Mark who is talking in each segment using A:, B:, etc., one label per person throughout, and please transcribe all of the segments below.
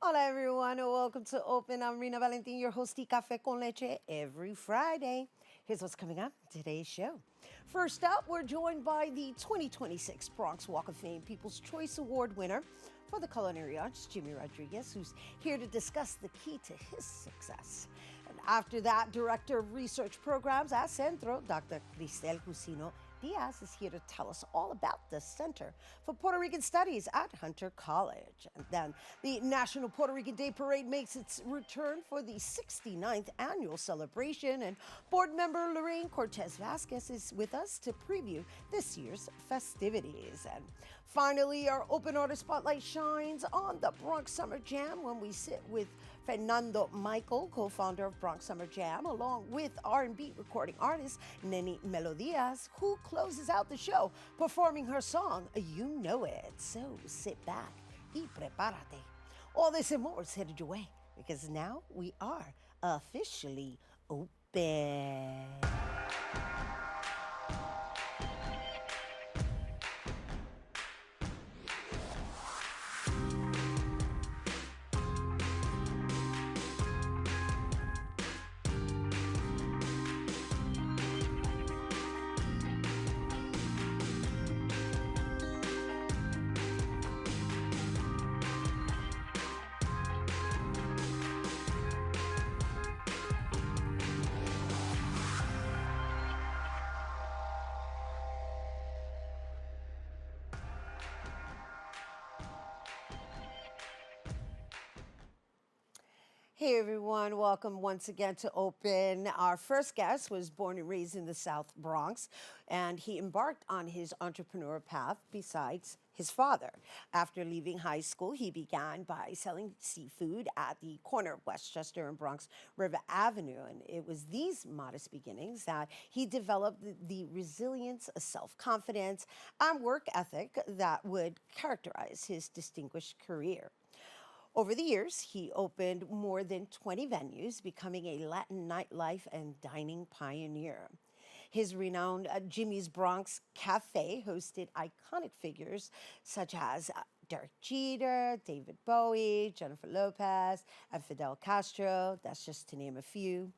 A: Hola, everyone, and welcome to Open. I'm Rhina Valentin, your hostie Café con Leche every Friday. Here's what's coming up in today's show. First up, we're joined by the 2026 Bronx Walk of Fame People's Choice Award winner for the culinary arts, Jimmy Rodriguez, who's here to discuss the key to his success. And after that, Director of Research Programs at Centro, Dr. Cristel Jusino Díaz is here to tell us all about the Center for Puerto Rican Studies at Hunter College. And then the National Puerto Rican Day Parade makes its return for the 69th annual celebration, and board member Lorraine Cortés-Vázquez is with us to preview this year's festivities. And finally, our Open Artist Spotlight shines on the Bronx Summer Jam when we sit with Fernando Michael, co-founder of Bronx Summer Jam, along with R&B recording artist Nenny Melodias, who closes out the show performing her song, You Know It. So sit back y prepárate. All this and more is headed your way, because now we are officially open. Hey everyone, welcome once again to Open. Our first guest was born and raised in the South Bronx, and he embarked on his entrepreneur path besides his father. After leaving high school, he began by selling seafood at the corner of Westchester and Bronx River Avenue, and it was these modest beginnings that he developed the resilience, self-confidence, and work ethic that would characterize his distinguished career. Over the years, he opened more than 20 venues, becoming a Latin nightlife and dining pioneer. His renowned Jimmy's Bronx Cafe hosted iconic figures such as Derek Jeter, David Bowie, Jennifer Lopez, and Fidel Castro. That's just to name a few.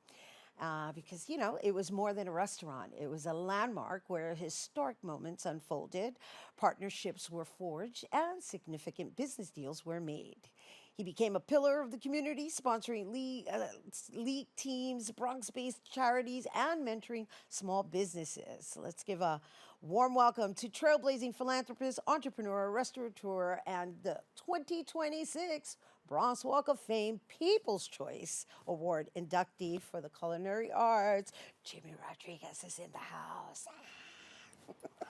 A: Because, it was more than a restaurant. It was a landmark where historic moments unfolded, partnerships were forged, and significant business deals were made. He became a pillar of the community, sponsoring league teams, Bronx-based charities, and mentoring small businesses. Let's give a warm welcome to trailblazing philanthropist, entrepreneur, restaurateur, and the 2026 Bronx Walk of Fame People's Choice Award inductee for the culinary arts. Jimmy Rodriguez is in the house.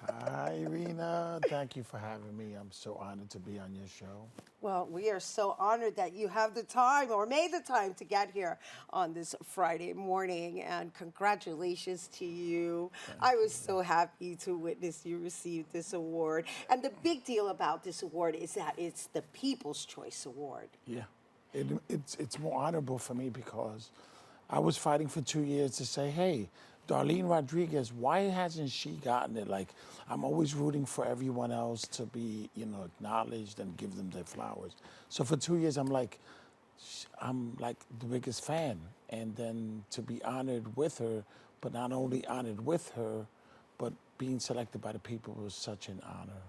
B: Hi, Rhina. Thank you for having me. I'm so honored to be on your show.
A: Well, we are so honored that you have the time or made the time to get here on this Friday morning, and congratulations to you. I was so happy to witness you receive this award. And the big deal about this award is that it's the People's Choice Award.
B: Yeah, it's more honorable for me because I was fighting for 2 years to say, hey, Darlene Rodriguez, why hasn't she gotten it? Like, I'm always rooting for everyone else to be, acknowledged and give them their flowers. So for 2 years, I'm like the biggest fan. And then to be honored with her, but not only honored with her, but being selected by the people was such an honor.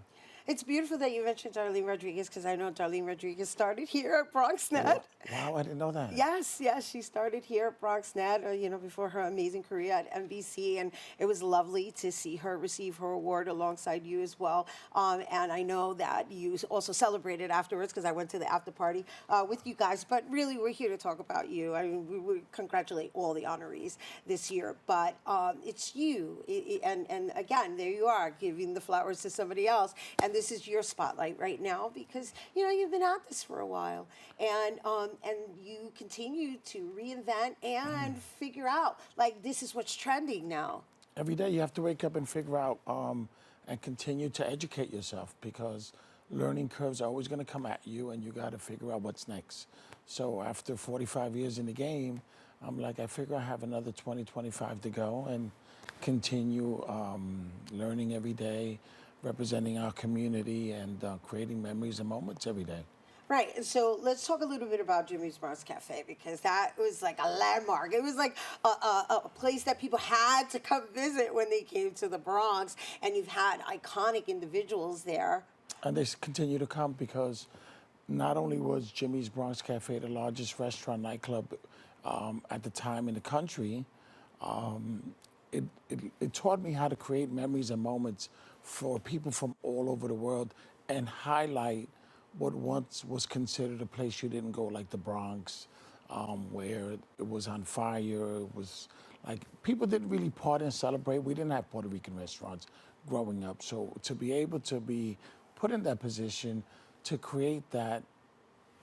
A: It's beautiful that you mentioned Darlene Rodriguez, because I know Darlene Rodriguez started here at Bronxnet.
B: Wow, I didn't know that.
A: Yes, she started here at Bronxnet, before her amazing career at NBC, and it was lovely to see her receive her award alongside you as well. And I know that you also celebrated afterwards, because I went to the after party with you guys. But really, we're here to talk about you. I mean, we congratulate all the honorees this year, but it's you. And again, there you are, giving the flowers to somebody else. And this is your spotlight right now because, you've been at this for a while. And you continue to reinvent and figure out, this is what's trending now.
B: Every day you have to wake up and figure out and continue to educate yourself, because learning curves are always going to come at you, and you got to figure out what's next. So after 45 years in the game, I'm like, I figure I have another 20, 25 to go, and continue learning every day, representing our community, and creating memories and moments every day.
A: Right. And so let's talk a little bit about Jimmy's Bronx Cafe because that was like a landmark. It was like a place that people had to come visit when they came to the Bronx. And you've had iconic individuals there.
B: And they continue to come because not only was Jimmy's Bronx Cafe the largest restaurant nightclub at the time in the country, it taught me how to create memories and moments for people from all over the world and highlight what once was considered a place you didn't go, like the Bronx, where it was on fire. It was like people didn't really party and celebrate. We didn't have Puerto Rican restaurants growing up. So to be able to be put in that position to create that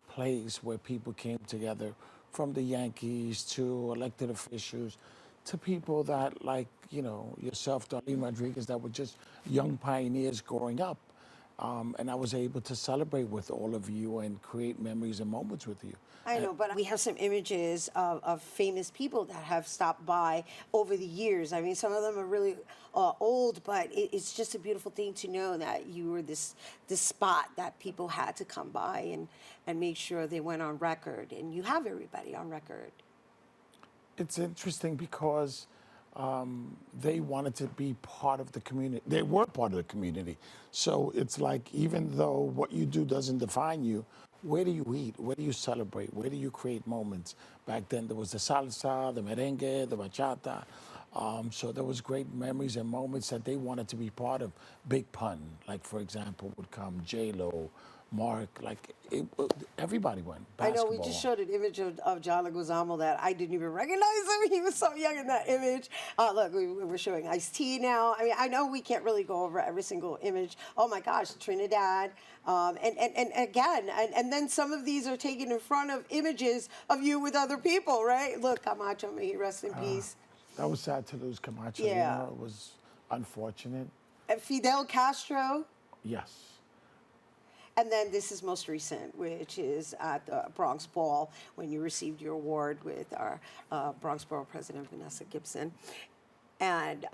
B: place where people came together, from the Yankees to elected officials to people that, like, you know, yourself, Darlene Rodriguez, that were just young pioneers growing up. And I was able to celebrate with all of you and create memories and moments with you.
A: I know, but we have some images of famous people that have stopped by over the years. I mean, some of them are really old, but it's just a beautiful thing to know that you were this spot that people had to come by and make sure they went on record. And you have everybody on record.
B: It's interesting because they wanted to be part of the community. They were part of the community. So it's like, even though what you do doesn't define you, where do you eat? Where do you celebrate? Where do you create moments? Back then there was the salsa, the merengue, the bachata. So there was great memories and moments that they wanted to be part of. Big Pun, like, for example, would come, J-Lo, Mark, like everybody went.
A: Basketball. I know we just showed an image of John Leguizamo that I didn't even recognize him. He was so young in that image. Look, we're showing Ice-T now. I mean, I know we can't really go over every single image. Oh my gosh, Trinidad. And again, and then some of these are taken in front of images of you with other people, right? Look, Camacho, may he rest in peace.
B: That was sad to lose Camacho.
A: Yeah.
B: You know, it was unfortunate.
A: And Fidel Castro.
B: Yes.
A: And then this is most recent, which is at the Bronx Ball when you received your award with our Bronx Borough President Vanessa Gibson. And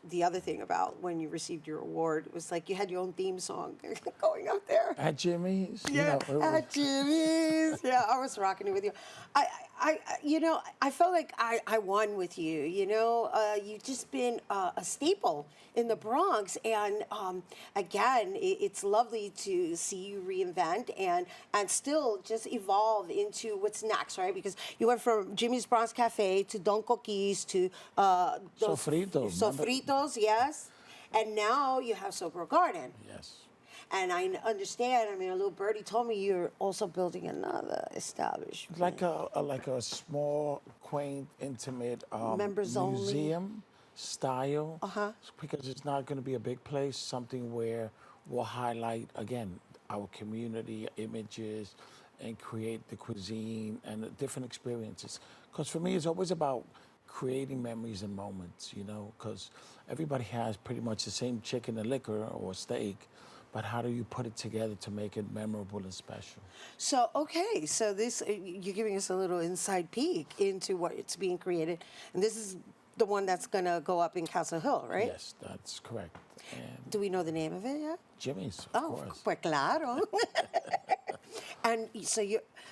A: the other thing about when you received your award was like you had your own theme song going up there.
B: At Jimmy's?
A: Yeah,
B: you know,
A: at Jimmy's. Yeah, I was rocking it with you. I felt like I won with you. You know, you've just been a staple in the Bronx, and again, it's lovely to see you reinvent and still just evolve into what's next, right? Because you went from Jimmy's Bronx Cafe to Don Coquis to Sofritos, yes, and now you have Sobro Garden.
B: Yes.
A: And I understand. I mean, a little birdie told me you're also building another establishment,
B: Like a small, quaint, intimate
A: members
B: museum
A: only
B: style. Because it's not going to be a big place. Something where we'll highlight again our community images and create the cuisine and the different experiences. Because for me, it's always about creating memories and moments. You know, because everybody has pretty much the same chicken and liquor or steak. But how do you put it together to make it memorable and special? So,
A: okay, so this, you're giving us a little inside peek into what's being created. And this is the one that's going to go up in Castle Hill, right?
B: Yes, that's correct. And
A: do we know the name of it yet?
B: Jimmy's, of course.
A: Pues claro. And so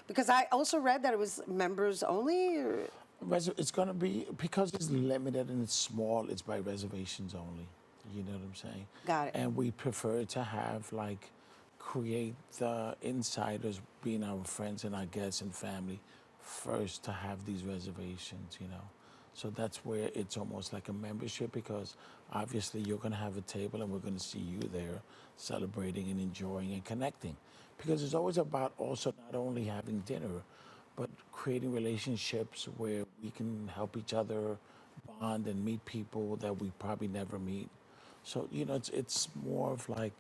A: because I also read that it was members only, or?
B: It's going to be, because it's limited and it's small, it's by reservations only. You know what I'm saying?
A: Got it.
B: And we prefer to have, like, create the insiders, being our friends and our guests and family, first to have these reservations, you know. So that's where it's almost like a membership, because obviously you're going to have a table and we're going to see you there celebrating and enjoying and connecting. Because it's always about also not only having dinner, but creating relationships where we can help each other bond and meet people that we probably never meet. So, you know, it's more of like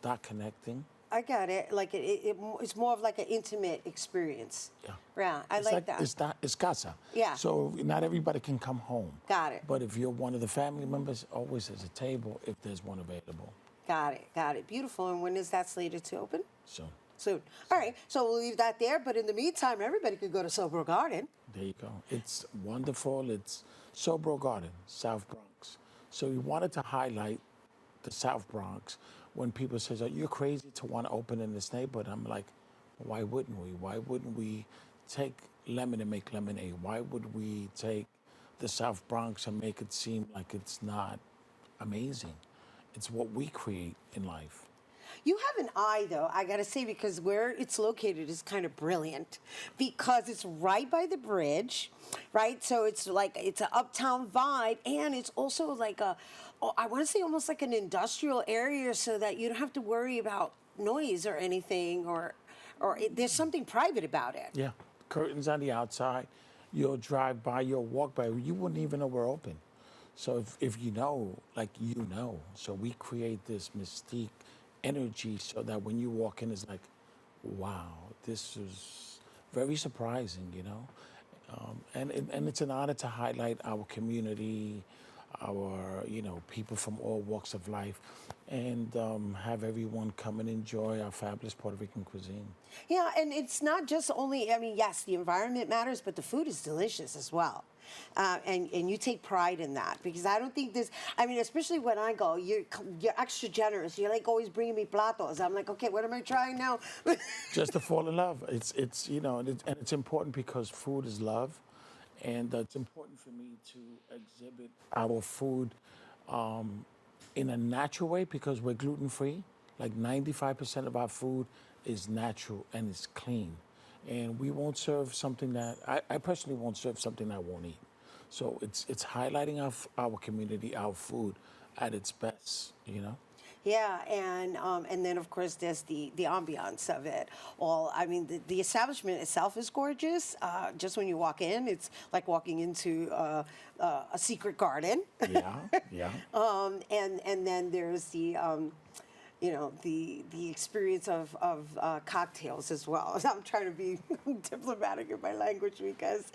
B: that connecting.
A: I got it. Like it's more of like an intimate experience.
B: Yeah.
A: Yeah, I like that.
B: It's casa.
A: Yeah.
B: So not everybody can come home.
A: Got it.
B: But if you're one of the family members, always there's a table if there's one available.
A: Got it. Beautiful. And when is that slated to open?
B: Soon.
A: All right. So we'll leave that there. But in the meantime, everybody could go to Sobro Garden.
B: There you go. It's wonderful. It's Sobro Garden, South Bronx. So we wanted to highlight the South Bronx. When people say, "Oh, you're crazy to want to open in this neighborhood," I'm like, Why wouldn't we? Why wouldn't we take lemon and make lemonade? Why would we take the South Bronx and make it seem like it's not amazing? It's what we create in life.
A: You have an eye, though, I gotta say, because where it's located is kind of brilliant because it's right by the bridge, right? So it's like it's an uptown vibe, and it's also like I want to say almost like an industrial area, so that you don't have to worry about noise or anything, there's something private about it.
B: Yeah, curtains on the outside. You'll drive by, you'll walk by, you wouldn't even know we're open. So if you know, like you know. So we create this mystique energy so that when you walk in, it's like, wow, this is very surprising, you know? And it's an honor to highlight our community, our, you know, people from all walks of life, and have everyone come and enjoy our fabulous Puerto Rican cuisine.
A: Yeah, and it's not just only, I mean, yes, the environment matters, but the food is delicious as well. And you take pride in that, because I don't think this, I mean, especially when I go, you're extra generous. You're like always bringing me platos. I'm like, okay, what am I trying now?
B: Just to fall in love. It's you know, and it's important because food is love. And it's important for me to exhibit our food in a natural way because we're gluten-free. Like 95% of our food is natural and it's clean. And we won't serve something that, I personally won't serve something I won't eat. So it's highlighting our community, our food at its best, you know?
A: Yeah, and then of course there's the ambiance of it all. I mean, the establishment itself is gorgeous. Just when you walk in, it's like walking into a secret garden.
B: Yeah, yeah.
A: And then there's the you know, the experience of cocktails as well. I'm trying to be diplomatic in my language because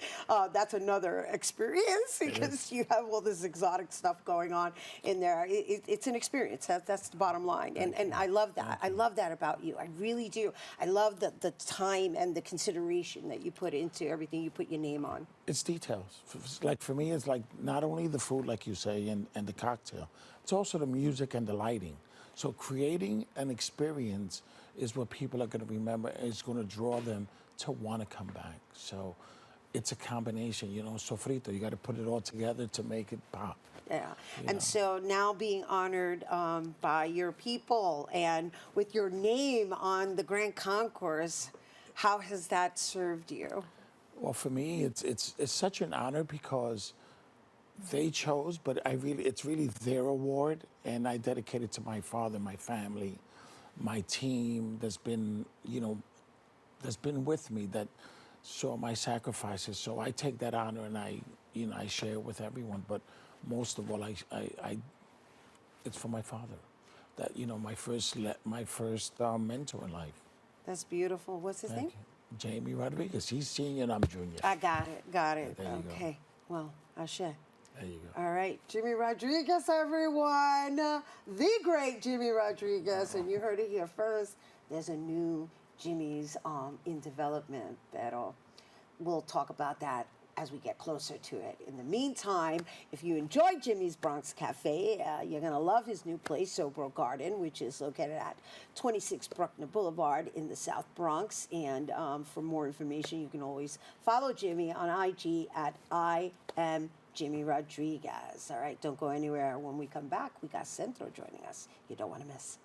A: that's another experience because you have all this exotic stuff going on in there. It's an experience. That's the bottom line. And I love that. I love that about you. I really do. I love the time and the consideration that you put into everything you put your name on.
B: It's details. Like for me, it's like not only the food, like you say, and the cocktail. It's also the music and the lighting. So creating an experience is what people are going to remember. It's going to draw them to want to come back. So it's a combination, you know, sofrito. You got to put it all together to make it pop.
A: Yeah. And so now being honored by your people and with your name on the Grand Concourse, how has that served you?
B: Well, for me, it's such an honor because they chose, but it's really their award, and I dedicate it to my father, my family, my team that's been, you know, that's been with me, that saw my sacrifices. So I take that honor and I share it with everyone. But most of all, it's for my father, that, you know, my first mentor in life.
A: That's beautiful. What's his name?
B: You. Jamie Rodriguez. He's senior and I'm junior.
A: I got it.
B: There you
A: okay. Go. Well, Ashe.
B: There you go.
A: All right, Jimmy Rodriguez, everyone. The great Jimmy Rodriguez, and you heard it here first. There's a new Jimmy's in development, but we'll talk about that as we get closer to it. In the meantime, if you enjoy Jimmy's Bronx Cafe, you're going to love his new place, Sobro Garden, which is located at 26 Bruckner Boulevard in the South Bronx. And for more information, you can always follow Jimmy on IG at Jimmy Rodriguez. All right, don't go anywhere. When we come back, we got Centro joining us. You don't want to miss.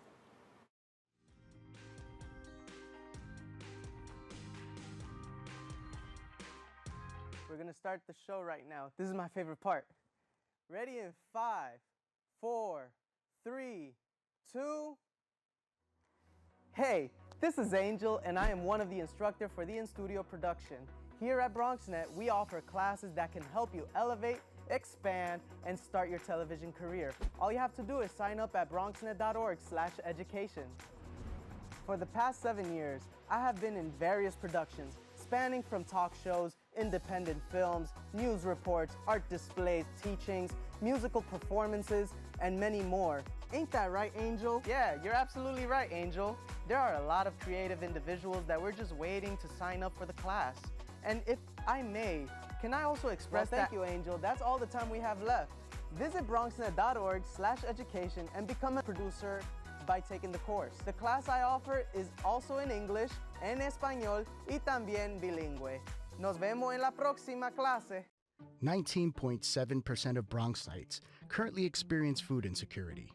C: We're gonna start the show right now. This is my favorite part. Ready in 5, 4, 3, 2. Hey, this is Angel, and I am one of the instructors for the in-studio production. Here at Bronxnet, we offer classes that can help you elevate, expand, and start your television career. All you have to do is sign up at bronxnet.org/education. For the past 7 years, I have been in various productions, spanning from talk shows, independent films, news reports, art displays, teachings, musical performances, and many more. Ain't that right, Angel? Yeah, you're absolutely right, Angel. There are a lot of creative individuals that we're just waiting to sign up for the class. And if I may, can I also express Thank you, Angel. That's all the time we have left. Visit bronxnet.org/education and become a producer by taking the course. The class I offer is also in English, en español y también bilingüe. Nos vemos en la próxima clase.
D: 19.7% of Bronxites currently experience food insecurity.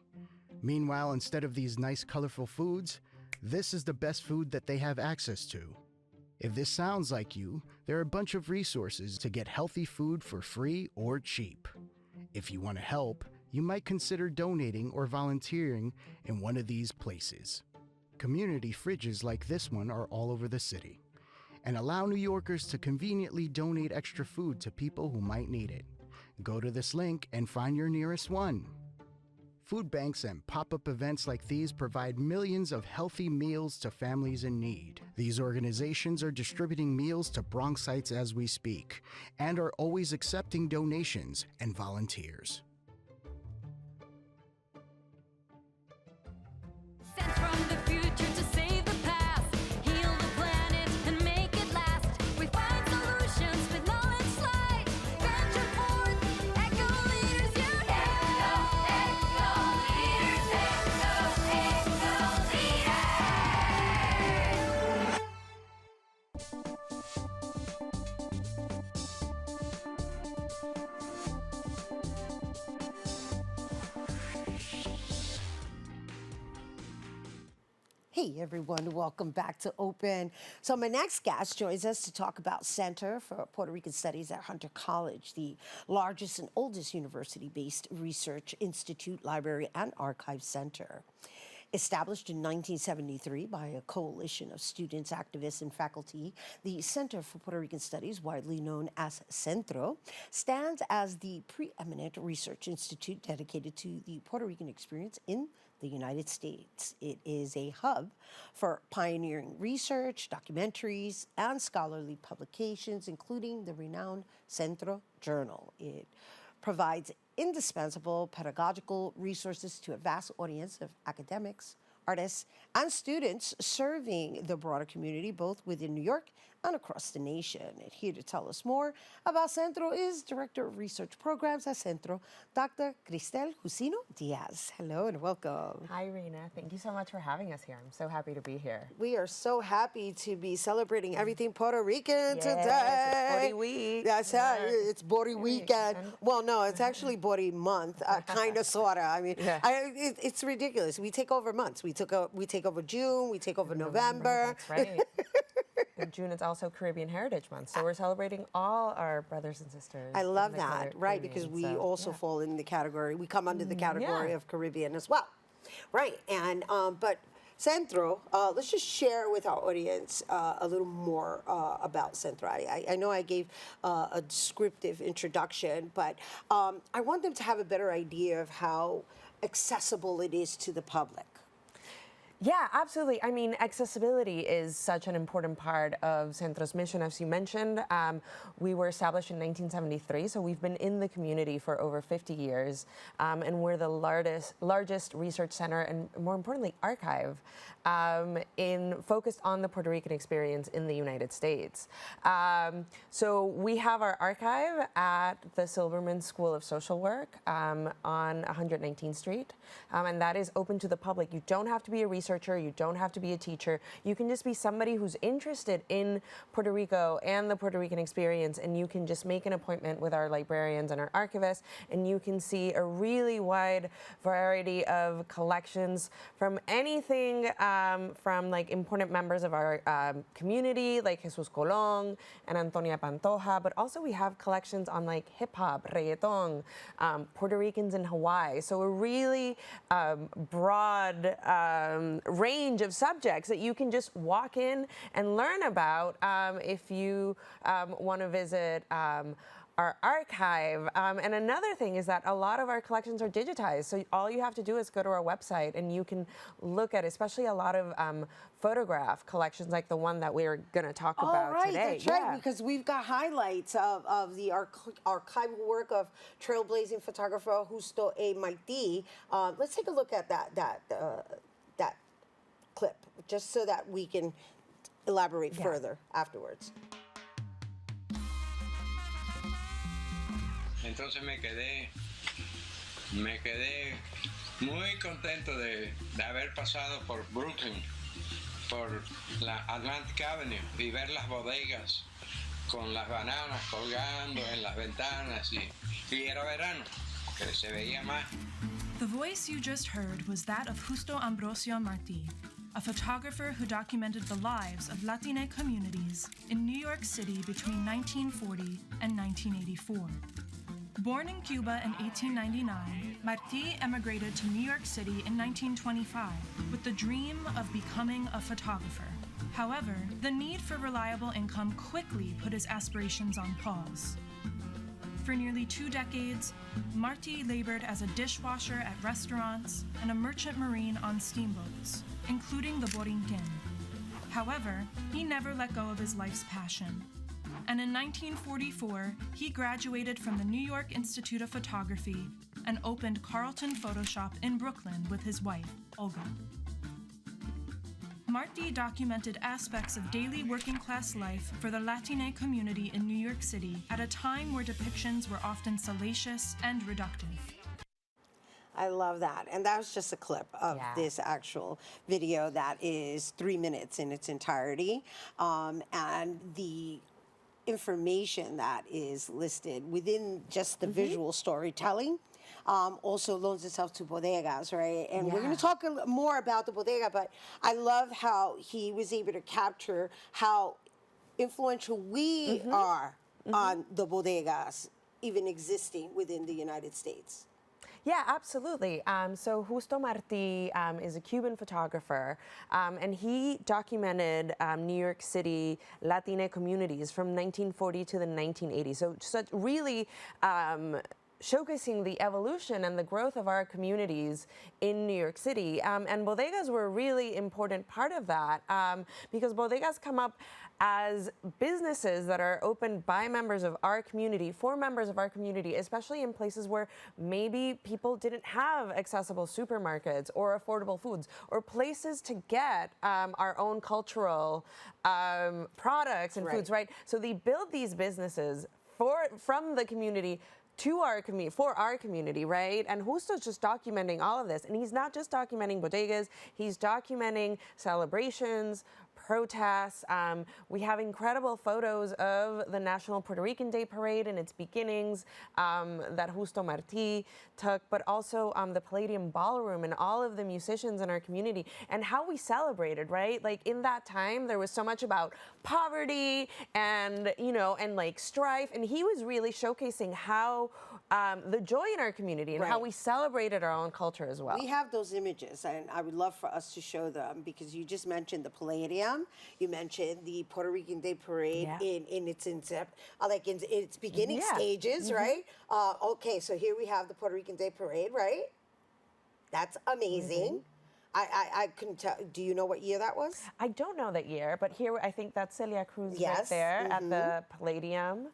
D: Meanwhile, instead of these nice, colorful foods, this is the best food that they have access to. If this sounds like you, there are a bunch of resources to get healthy food for free or cheap. If you want to help, you might consider donating or volunteering in one of these places. Community fridges like this one are all over the city and allow New Yorkers to conveniently donate extra food to people who might need it. Go to this link and find your nearest one. Food banks and pop-up events like these provide millions of healthy meals to families in need. These organizations are distributing meals to Bronxites as we speak and are always accepting donations and volunteers.
E: Sent from the future to save the past, heal the planet and make it last. We find solutions with knowledge light. Venture forth, echo leaders unite. Echo leaders, echo leaders.
A: Hey everyone, welcome back to Open. So my next guest joins us to talk about Center for Puerto Rican Studies at Hunter College, the largest and oldest university-based research institute, library, and archive center. Established in 1973 by a coalition of students, activists, and faculty, the Center for Puerto Rican Studies, widely known as Centro, stands as the preeminent research institute dedicated to the Puerto Rican experience in the United States. It is a hub for pioneering research, documentaries, and scholarly publications, including the renowned Centro Journal. It provides indispensable pedagogical resources to a vast audience of academics, artists, and students serving the broader community, both within New York and across the nation. And here to tell us more about Centro is Director of Research Programs at Centro, Dr. Cristel Jusino Díaz. Hello and welcome.
F: Hi, Rhina. Thank you so much for having us here. I'm so happy to be here.
A: We are so happy to be celebrating everything Puerto Rican
F: Yes,
A: today.
F: it's Bori Week.
A: That's
F: Yeah.
A: It's Bori Weekend.
F: And-
A: Well, no, it's actually Bori Month, kind of, sort of. I mean,
F: Yeah.
A: it's ridiculous. We take over months. We take over June. We take over November.
F: That's right. In June, it's also Caribbean Heritage Month, so we're celebrating all our brothers and sisters.
A: I love
F: in the
A: that, right? Because
F: Caribbean,
A: we
F: so,
A: also
F: yeah.
A: fall in the category. We come under the category
F: yeah.
A: of Caribbean as well, right? And but Centro, let's just share with our audience a little more about Centro. I know I gave a descriptive introduction, but I want them to have a better idea of how accessible it is to the public.
F: Yeah, absolutely. I mean, accessibility is such an important part of Centro's mission. As you mentioned, we were established in 1973, so we've been in the community for over 50 years, and we're the largest research center and, more importantly, archive focused on the Puerto Rican experience in the United States. So we have our archive at the Silberman School of Social Work on 119th Street, and that is open to the public. You don't have to be a researcher. You don't have to be a teacher. You can just be somebody who's interested in Puerto Rico and the Puerto Rican experience, and you can just make an appointment with our librarians and our archivists, and you can see a really wide variety of collections from anything from like important members of our community, like Jesus Colón and Antonia Pantoja, but also we have collections on like hip hop, reggaeton, Puerto Ricans in Hawaii. So a really broad range of subjects that you can just walk in and learn about if you want to visit our archive. And another thing is that a lot of our collections are digitized. So all you have to do is go to our website and you can look at especially a lot of photograph collections like the one that we're going to talk about today.
A: That's right, because we've got highlights of the archival work of trailblazing photographer Justo A. Maití. Let's take a look at that clip, just so that we can elaborate further afterwards.
G: Entonces me quedé Muy contento de haber pasado por Brooklyn, por la Atlantic Avenue y ver las bodegas con las bananas colgando en las ventanas y era verano, que se veía más.
H: The voice you just heard was that of Justo Ambrosio Martí, a photographer who documented the lives of Latina communities in New York City between 1940 and 1984. Born in Cuba in 1899, Martí emigrated to New York City in 1925 with the dream of becoming a photographer. However, the need for reliable income quickly put his aspirations on pause. For nearly 2 decades, Martí labored as a dishwasher at restaurants and a merchant marine on steamboats, including the Borinquen. However, he never let go of his life's passion. And in 1944, he graduated from the New York Institute of Photography and opened Carlton Photoshop in Brooklyn with his wife, Olga. Martí documented aspects of daily working-class life for the Latina community in New York City at a time where depictions were often salacious and reductive.
A: I love that. And that was just a clip of this actual video that is 3 minutes in its entirety. And the information that is listed within just the visual storytelling also loans itself to bodegas, right? And we're going to talk more about the bodega, but I love how he was able to capture how influential we are on the bodegas even existing within the United States.
F: Yeah, absolutely. So Justo Martí is a Cuban photographer, and he documented New York City Latina communities from 1940 to the 1980s. So such really showcasing the evolution and the growth of our communities in New York City. And bodegas were a really important part of that because bodegas come up as businesses that are opened by members of our community, for members of our community, especially in places where maybe people didn't have accessible supermarkets or affordable foods or places to get our own cultural products and foods, right? So they build these businesses from the community to our community, for our community, right? And Justo's just documenting all of this. And he's not just documenting bodegas, he's documenting celebrations, protests. We have incredible photos of the National Puerto Rican Day Parade and its beginnings that Justo Martí took, but also the Palladium Ballroom and all of the musicians in our community and how we celebrated, right? Like in that time, there was so much about poverty and, you know, and like strife. And he was really showcasing how the joy in our community and how we celebrated our own culture as well.
A: We have those images, and I would love for us to show them because you just mentioned the Palladium, you mentioned the Puerto Rican Day Parade in its beginning stages, right? Okay, so here we have the Puerto Rican Day Parade, right? That's amazing. I couldn't tell. Do you know what year that was?
F: I don't know that year, but here I think that's Celia Cruz right there at the Palladium.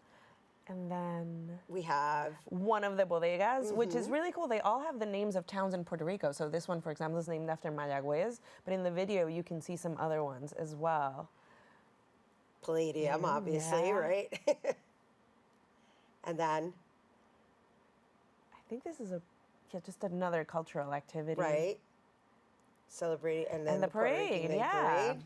F: And then
A: we have
F: one of the bodegas, which is really cool. They all have the names of towns in Puerto Rico. So this one, for example, is named after Mayagüez. But in the video, you can see some other ones as well.
A: Palladium, obviously, right? And then
F: I think this is just another cultural activity,
A: right? Celebrating, and then
F: the parade,
A: parade.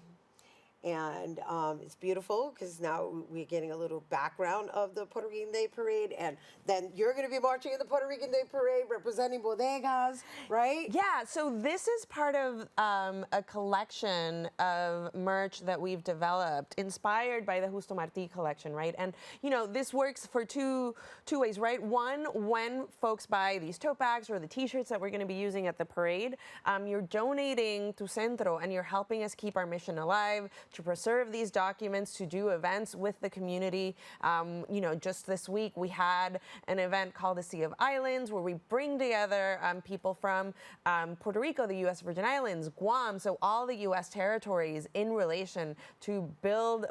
A: And it's beautiful because now we're getting a little background of the Puerto Rican Day Parade, and then you're going to be marching in the Puerto Rican Day Parade representing bodegas, right?
F: Yeah, so this is part of a collection of merch that we've developed, inspired by the Justo Martí collection, right? And, you know, this works for two ways, right? One, when folks buy these tote bags or the T-shirts that we're going to be using at the parade, you're donating to Centro, and you're helping us keep our mission alive, to preserve these documents, to do events with the community. You know, just this week we had an event called the Sea of Islands where we bring together people from Puerto Rico, the U.S. Virgin Islands, Guam, so all the U.S. territories in relation to build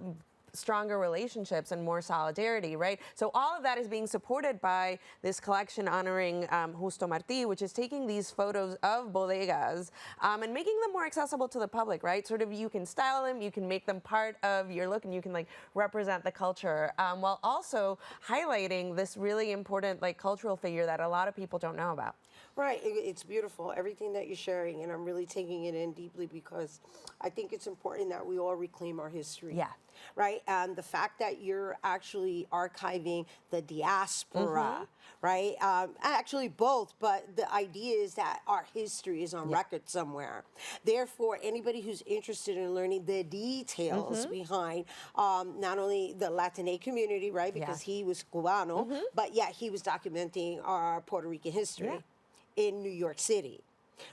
F: stronger relationships and more solidarity, right? So all of that is being supported by this collection honoring Justo Martí, which is taking these photos of bodegas and making them more accessible to the public, right? Sort of you can style them, you can make them part of your look, and you can like represent the culture while also highlighting this really important like cultural figure that a lot of people don't know about.
A: Right, it's beautiful, everything that you're sharing, and I'm really taking it in deeply because I think it's important that we all reclaim our history.
F: Yeah.
A: Right, and the fact that you're actually archiving the diaspora, right? Actually, both, but the idea is that our history is on record somewhere. Therefore, anybody who's interested in learning the details behind not only the Latinx community, right? Because he was Cubano, but yeah, he was documenting our Puerto Rican history in New York City,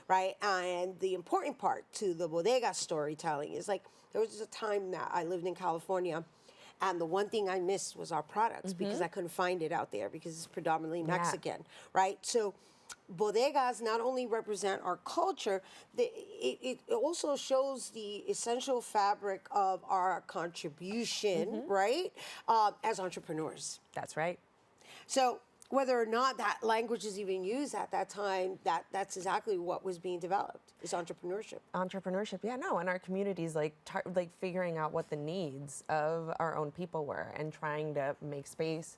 A: right? And the important part to the bodega storytelling is like, there was a time that I lived in California, and the one thing I missed was our products because I couldn't find it out there because it's predominantly Mexican, right? So bodegas not only represent our culture, it also shows the essential fabric of our contribution, right, as entrepreneurs.
F: That's right.
A: So whether or not that language is even used at that time, that's exactly what was being developed, is entrepreneurship.
F: Entrepreneurship, yeah, no, and our communities like figuring out what the needs of our own people were and trying to make space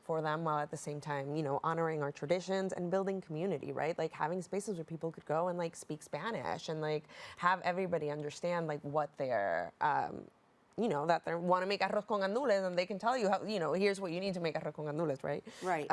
F: for them while at the same time, you know, honoring our traditions and building community, right? Like having spaces where people could go and like speak Spanish and like have everybody understand like what their you know, that they want to make arroz con gandules, and they can tell you how, you know, here's what you need to make arroz con gandules, right?
A: Right.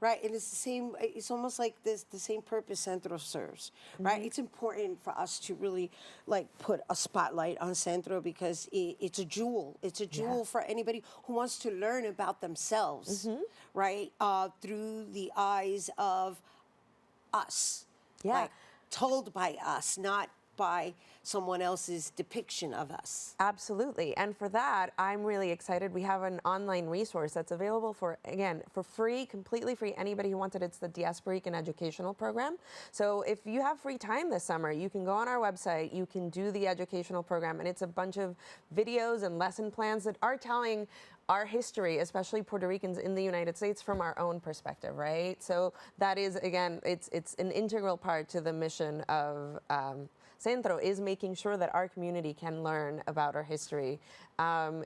A: Right, and it's the same, it's almost like this, the same purpose Centro serves, right? It's important for us to really like put a spotlight on Centro because it's a jewel. It's a jewel for anybody who wants to learn about themselves, right? Through the eyes of us. Like, told by us, not by someone else's depiction of us.
F: Absolutely. And for that, I'm really excited. We have an online resource that's available for, again, for free, completely free, anybody who wants it. It's the Diasporican Educational Program. So if you have free time this summer, you can go on our website, you can do the educational program, and it's a bunch of videos and lesson plans that are telling our history, especially Puerto Ricans in the United States, from our own perspective, right? So that is, again, it's an integral part to the mission of Centro, is making sure that our community can learn about our history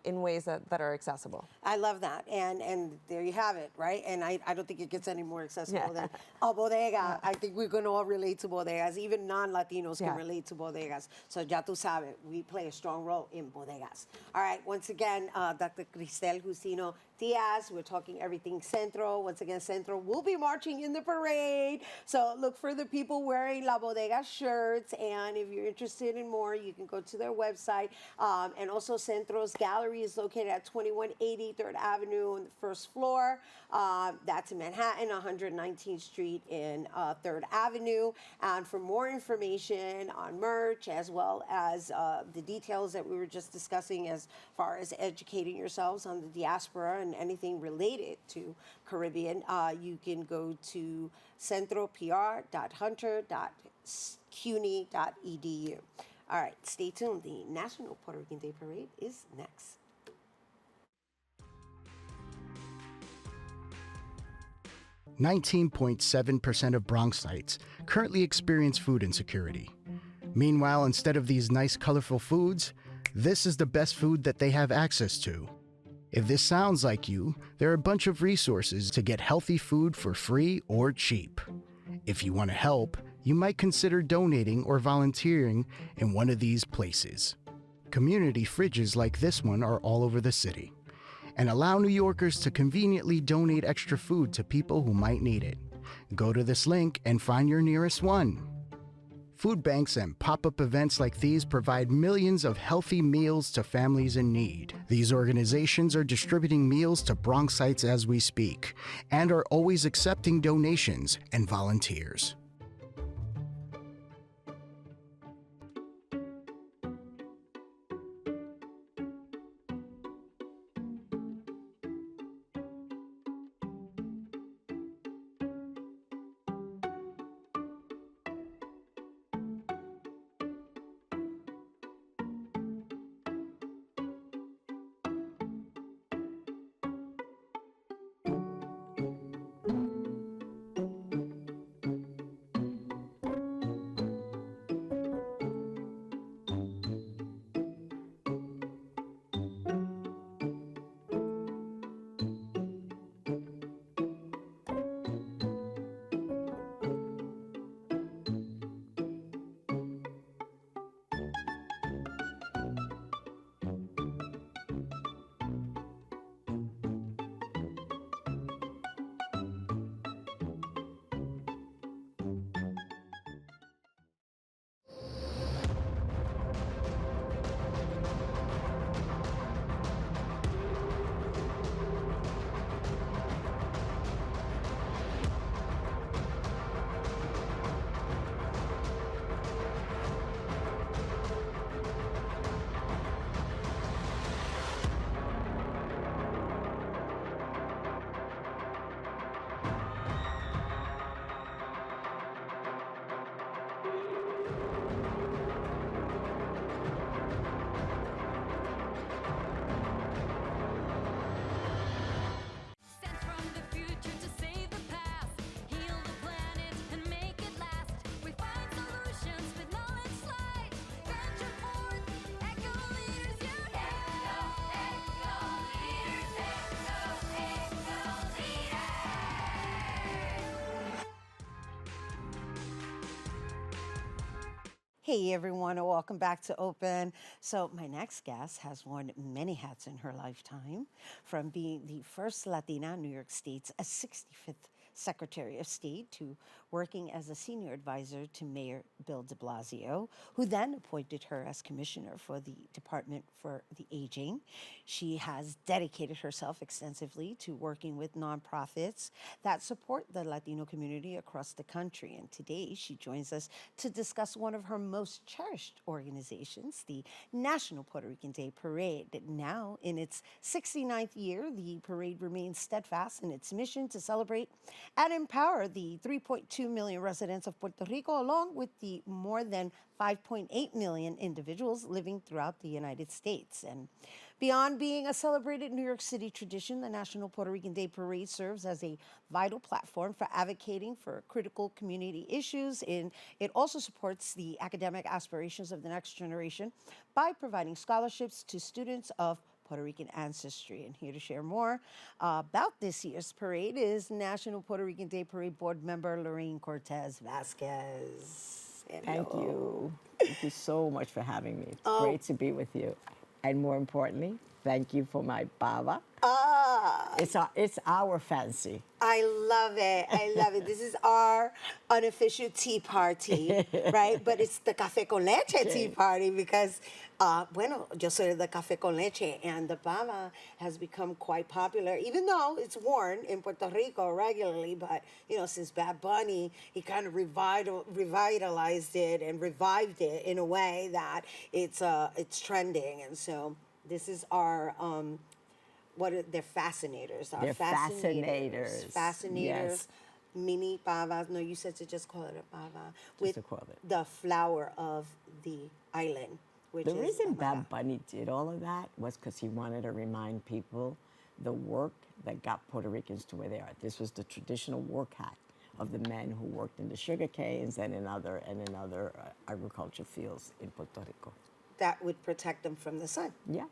F: in ways that are accessible.
A: I love that, and there you have it, right? And I don't think it gets any more accessible than a bodega. I think we're going to all relate to bodegas. Even non-Latinos can relate to bodegas. So ya tú sabes, we play a strong role in bodegas. All right, once again, Dr. Cristel Jusino Díaz, we're talking everything Centro. Once again, Centro will be marching in the parade. So look for the people wearing La Bodega shirts, and if you're interested in more, you can go to their website. And also Centro's gallery is located at 2180 3rd Avenue on the first floor. That's in Manhattan, 119th Street in 3rd Avenue. And for more information on merch, as well as the details that we were just discussing as far as educating yourselves on the diaspora and anything related to Caribbean, you can go to centropr.hunter.cuny.edu. All right, stay tuned. The National Puerto Rican Day Parade is next.
D: .7% of Bronxites currently experience food insecurity. Meanwhile, instead of these nice, colorful foods, this is the best food that they have access to. If this sounds like you, there are a bunch of resources to get healthy food for free or cheap. If you want to help, you might consider donating or volunteering in one of these places. Community fridges like this one are all over the city and allow New Yorkers to conveniently donate extra food to people who might need it. Go to this link and find your nearest one. Food banks and pop-up events like these provide millions of healthy meals to families in need. These organizations are distributing meals to Bronxites as we speak and are always accepting donations and volunteers.
A: Hey everyone, and welcome back to Open. So my next guest has worn many hats in her lifetime, from being the first Latina in New York State's 65th Secretary of State to working as a senior advisor to Mayor Bill de Blasio, who then appointed her as commissioner for the Department for the Aging. She has dedicated herself extensively to working with nonprofits that support the Latino community across the country. And today she joins us to discuss one of her most cherished organizations, the National Puerto Rican Day Parade. Now, in its 69th year, the parade remains steadfast in its mission to celebrate and empower the 3.2 million residents of Puerto Rico, along with the more than 5.8 million individuals living throughout the United States. And beyond being a celebrated New York City tradition, the National Puerto Rican Day Parade serves as a vital platform for advocating for critical community issues. And it also supports the academic aspirations of the next generation by providing scholarships to students of Puerto Rican ancestry. And here to share more about this year's parade is National Puerto Rican Day Parade Board member Lorraine Cortés-Vázquez.
I: Thank you. Thank you so much for having me. It's great to be with you. And more importantly, thank you for my baba. It's our fancy.
A: I love it. I love it. This is our unofficial tea party, right? But it's the café con leche tea party because, bueno, yo soy the café con leche, and the baba has become quite popular, even though it's worn in Puerto Rico regularly. But, you know, since Bad Bunny, he kind of revitalized it and revived it in a way that it's trending. And so this is our... they're fascinators.
I: They're fascinators.
A: Fascinators.
I: Yes.
A: Mini pavas. No, you said to just call it a pava.
I: Just to call it.
A: The flower of the island, which
I: The
A: is
I: reason
A: amara.
I: Bad Bunny did all of that was because he wanted to remind people the work that got Puerto Ricans to where they are. This was the traditional work hat of the men who worked in the sugar canes and in other agriculture fields in Puerto Rico.
A: That would protect them from the sun.
I: Yeah.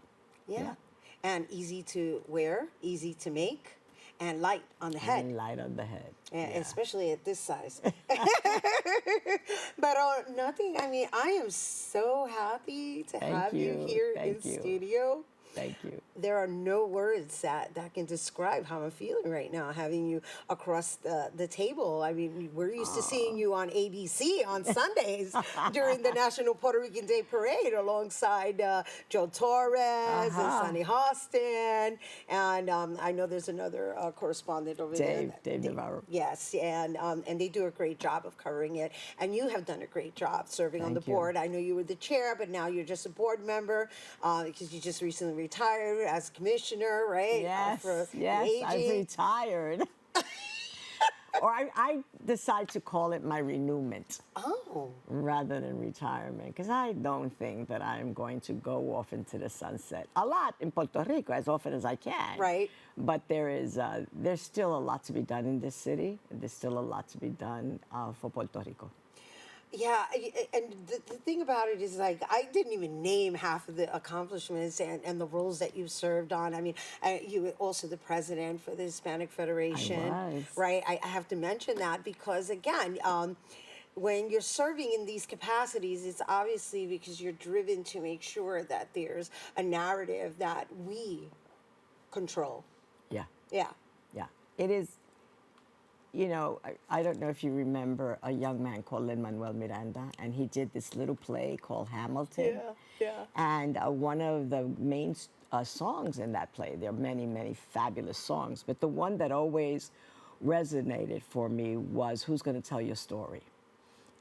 A: Yeah. And easy to wear, easy to make, and light on the head.
I: And light on the head.
A: Yeah,
I: Yeah.
A: especially at this size. But nothing, I mean, I am so happy to have you here in studio.
I: Thank you.
A: There are no words that can describe how I'm feeling right now, having you across the table. I mean, we're used to seeing you on ABC on Sundays during the National Puerto Rican Day Parade alongside Joe Torres and Sonny Hostin. And I know there's another correspondent over there.
I: Dave Navarro.
A: Yes, and they do a great job of covering it. And you have done a great job serving on the
I: Thank you.
A: board. I know you were the chair, but now you're just a board member because you just recently retired as commissioner, right?
I: Yes,
A: For
I: yes,
A: the
I: I've
A: aging.
I: retired. Or I decide to call it my renewment
A: Oh,
I: rather than retirement, because I don't think that I'm going to go off into the sunset. A lot in Puerto Rico, as often as I can.
A: Right.
I: But there's still a lot to be done in this city. There's still a lot to be done for Puerto Rico.
A: yeah. And the thing about it is, like, I didn't even name half of the accomplishments and the roles that you've served on. I mean, you were also the president for the Hispanic Federation.
I: was.
A: Right. I have to mention that because, again, when you're serving in these capacities, it's obviously because you're driven to make sure that there's a narrative that we control.
I: Yeah.
A: Yeah.
I: Yeah. It is. You know, I don't know if you remember a young man called Lin-Manuel Miranda, and he did this little play called Hamilton.
A: Yeah.
I: And one of the main songs in that play, there are many, many fabulous songs, but the one that always resonated for me was Who's Gonna Tell Your Story?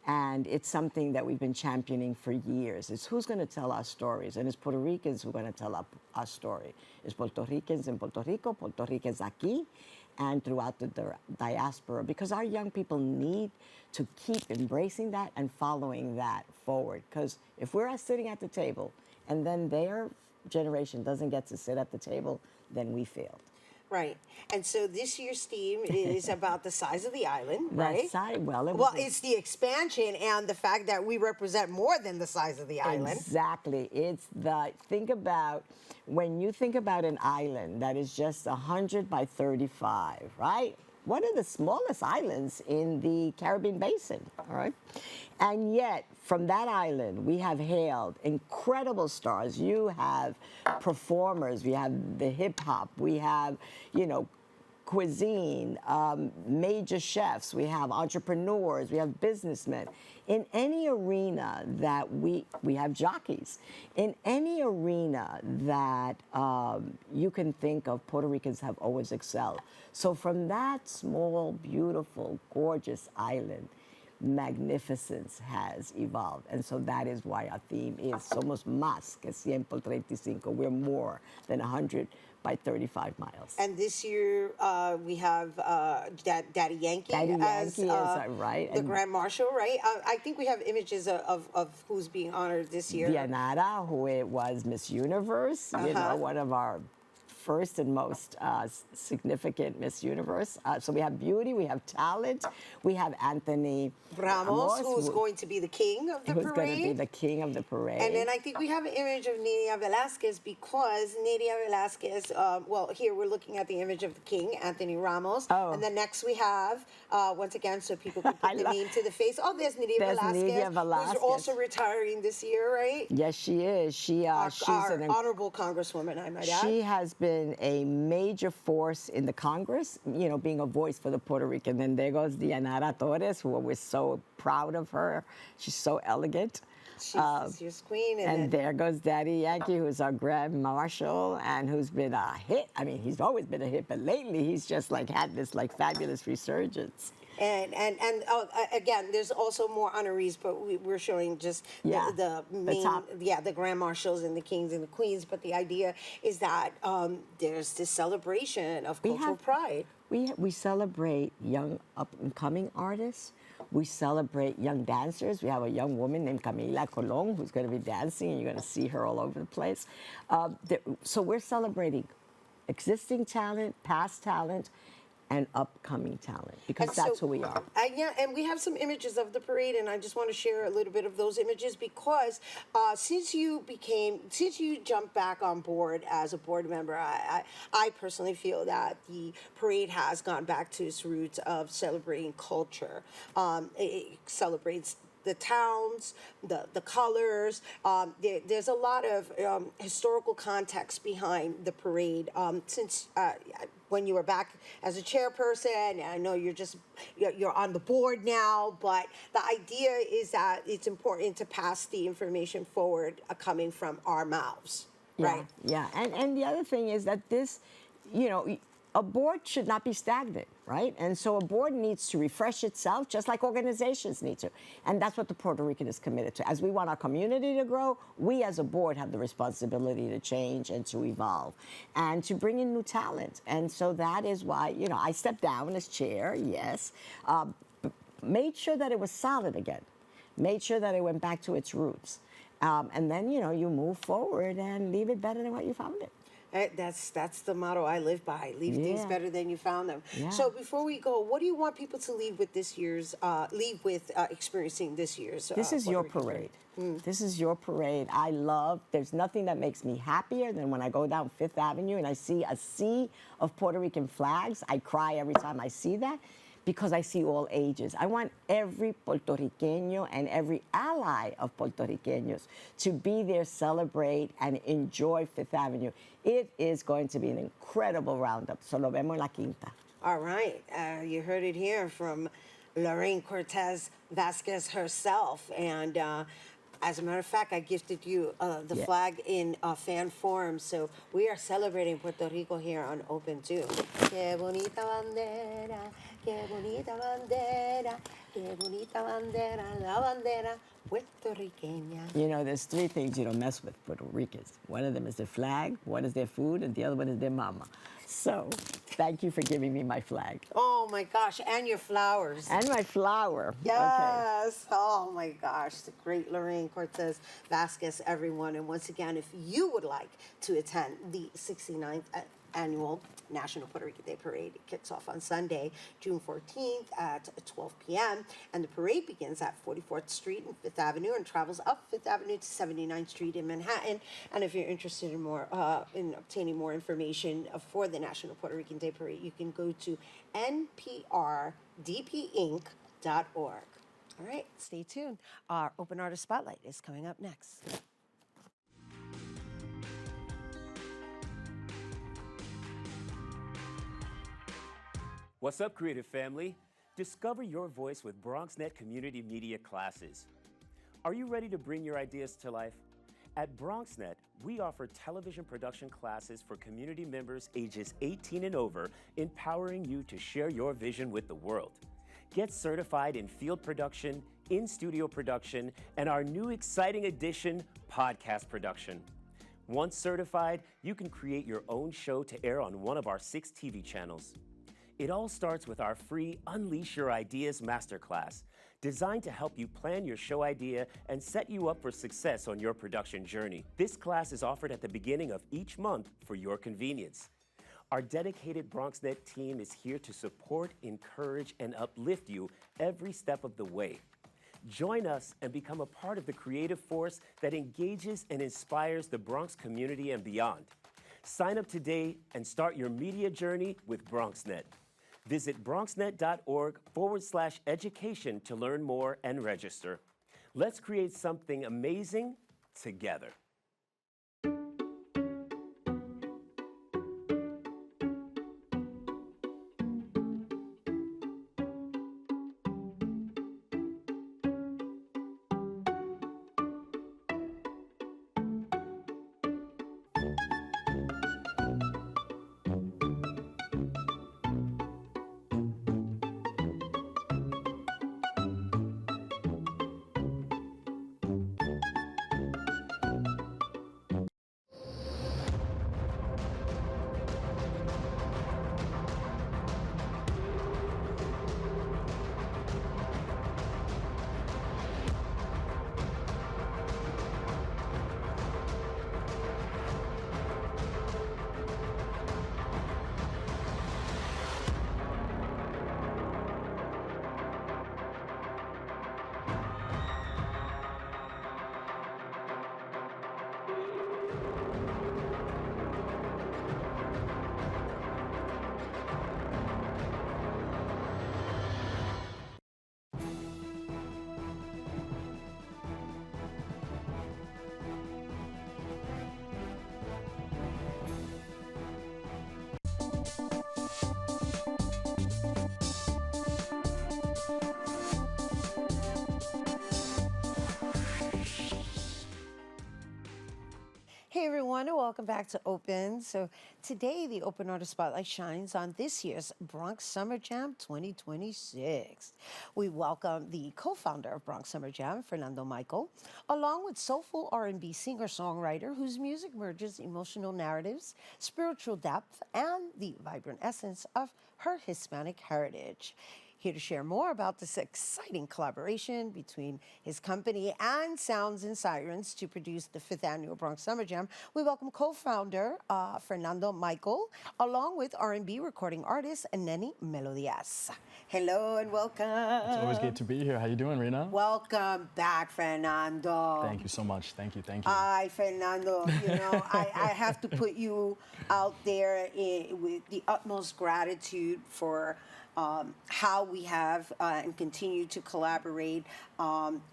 I: And it's something that we've been championing for years. It's who's going to tell our stories, and it's Puerto Ricans who are going to tell our story. It's Puerto Ricans in Puerto Rico, Puerto Ricans aquí, and throughout the diaspora, because our young people need to keep embracing that and following that forward. Because if we're sitting at the table and then their generation doesn't get to sit at the table, then we failed.
A: Right. And so this year's theme is about the size of the island, right?
I: Well,
A: It's the expansion and the fact that we represent more than the size of the island.
I: Exactly. It's when you think about an island that is just 100 by 35, right? one of the smallest islands in the Caribbean basin, all right? And yet, from that island, we have hailed incredible stars. You have performers, we have the hip hop, we have, you know, cuisine, major chefs, we have entrepreneurs, we have businessmen. In any arena that we have jockeys. In any arena that you can think of, Puerto Ricans have always excelled. So from that small, beautiful, gorgeous island, magnificence has evolved. And so that is why our theme is Somos más que 100 por 35. We're more than 100 by 35 miles.
A: And this year we have Daddy Yankee as
I: right.
A: the Grand Marshal, right? I think we have images of who's being honored this year.
I: Dianara, who it was Miss Universe, you know, one of our first and most significant Miss Universe. So we have beauty, we have talent, we have Anthony
A: Ramos, who's going to be the king of the parade.
I: Who's going to be the king of the parade.
A: And then I think we have an image of Nidia Velázquez because Nidia Velázquez, well, here we're looking at the image of the king, Anthony Ramos.
I: Oh.
A: And then next we have, once again, so people can put the name to the face. Oh, there's Nidia Velázquez, who's also retiring this year, right?
I: Yes, she is. She's
A: our honorable congresswoman, I might add.
I: She has been a major force in the Congress, you know, being a voice for the Puerto Rican. Then there goes Dianara Torres, who we're so proud of her. She's so elegant.
A: She's your queen.
I: And there goes Daddy Yankee, who's our Grand Marshal and who's been a hit. I mean, he's always been a hit, but lately he's just like had this like fabulous resurgence.
A: And again, there's also more honorees, but we're showing just the main, the Grand Marshals and the Kings and the Queens. But the idea is that there's this celebration of cultural pride.
I: We celebrate young up-and-coming artists. We celebrate young dancers. We have a young woman named Camila Colon who's going to be dancing, and you're going to see her all over the place. So we're celebrating existing talent, past talent, and upcoming talent, because that's who we are.
A: Yeah, and we have some images of the parade, and I just want to share a little bit of those images because since you jumped back on board as a board member, I personally feel that the parade has gone back to its roots of celebrating culture. It celebrates the towns, the colors. There's a lot of historical context behind the parade. Since when you were back as a chairperson, I know you're on the board now, but the idea is that it's important to pass the information forward coming from our mouths, right?
I: Yeah, and the other thing is that this, you know, a board should not be stagnant, right? And so a board needs to refresh itself just like organizations need to. And that's what the Puerto Rican is committed to. As we want our community to grow, we as a board have the responsibility to change and to evolve and to bring in new talent. And so that is why, you know, I stepped down as chair, yes, made sure that it was solid again, made sure that it went back to its roots. And then, you know, you move forward and leave it better than what you found it.
A: That's the motto I live by. Leave things better than you found them.
I: Yeah.
A: So before we go, what do you want people to leave with this year's? Experiencing this year's.
I: This is your parade. This is your parade. I love. There's nothing that makes me happier than when I go down Fifth Avenue and I see a sea of Puerto Rican flags. I cry every time I see that, because I see all ages. I want every Puerto Riqueño and every ally of Puerto Riqueños to be there, celebrate, and enjoy Fifth Avenue. It is going to be an incredible roundup. So lo vemos en la quinta.
A: All right. You heard it here from Lorraine Cortés-Vázquez herself. And as a matter of fact, I gifted you the flag in fan form. So we are celebrating Puerto Rico here on Open too. Qué bonita bandera, qué bonita bandera, qué bonita bandera, la bandera puertorriqueña.
I: You know, there's three things you don't mess with Puerto Ricans. One of them is their flag, one is their food, and the other one is their mama. So thank you for giving me my flag.
A: Oh my gosh, and your flowers.
I: And my flower.
A: Yes. Okay. Oh my gosh, the great Lorraine Cortés-Vázquez, everyone. And once again, if you would like to attend the 69th annual National Puerto Rican Day Parade. It kicks off on Sunday, June 14th at 12 p.m. And the parade begins at 44th Street and 5th Avenue and travels up 5th Avenue to 79th Street in Manhattan. And if you're interested in more, in obtaining more information for the National Puerto Rican Day Parade, you can go to nprdpinc.org. All right, stay tuned. Our Open Artist Spotlight is coming up next.
J: What's up, creative family? Discover your voice with Bronxnet community media classes. Are you ready to bring your ideas to life? At Bronxnet, we offer television production classes for community members ages 18 and over, empowering you to share your vision with the world. Get certified in field production, in-studio production, and our new exciting addition, podcast production. Once certified, you can create your own show to air on one of our 6 TV channels. It all starts with our free Unleash Your Ideas Masterclass, designed to help you plan your show idea and set you up for success on your production journey. This class is offered at the beginning of each month for your convenience. Our dedicated Bronxnet team is here to support, encourage, and uplift you every step of the way. Join us and become a part of the creative force that engages and inspires the Bronx community and beyond. Sign up today and start your media journey with Bronxnet. Visit bronxnet.org/education to learn more and register. Let's create something amazing together.
A: Hey everyone, and welcome back to Open. So today the Open Artist Spotlight shines on this year's Bronx Summer Jam 2026. We welcome the co-founder of Bronx Summer Jam, Fernando Michael, along with soulful R&B singer-songwriter whose music merges emotional narratives, spiritual depth, and the vibrant essence of her Hispanic heritage. Here to share more about this exciting collaboration between his company and Sounds and Sirens to produce the 5th annual Bronx Summer Jam, we welcome co-founder Fernando Michael, along with R&B recording artist Nenny Melodias. Hello and welcome.
K: It's always great to be here. How you doing, Rhina?
A: Welcome back, Fernando.
K: Thank you so much. Thank you. Thank you.
A: Hi, Fernando. You know, I have to put you out there with the utmost gratitude for how we have and continue to collaborate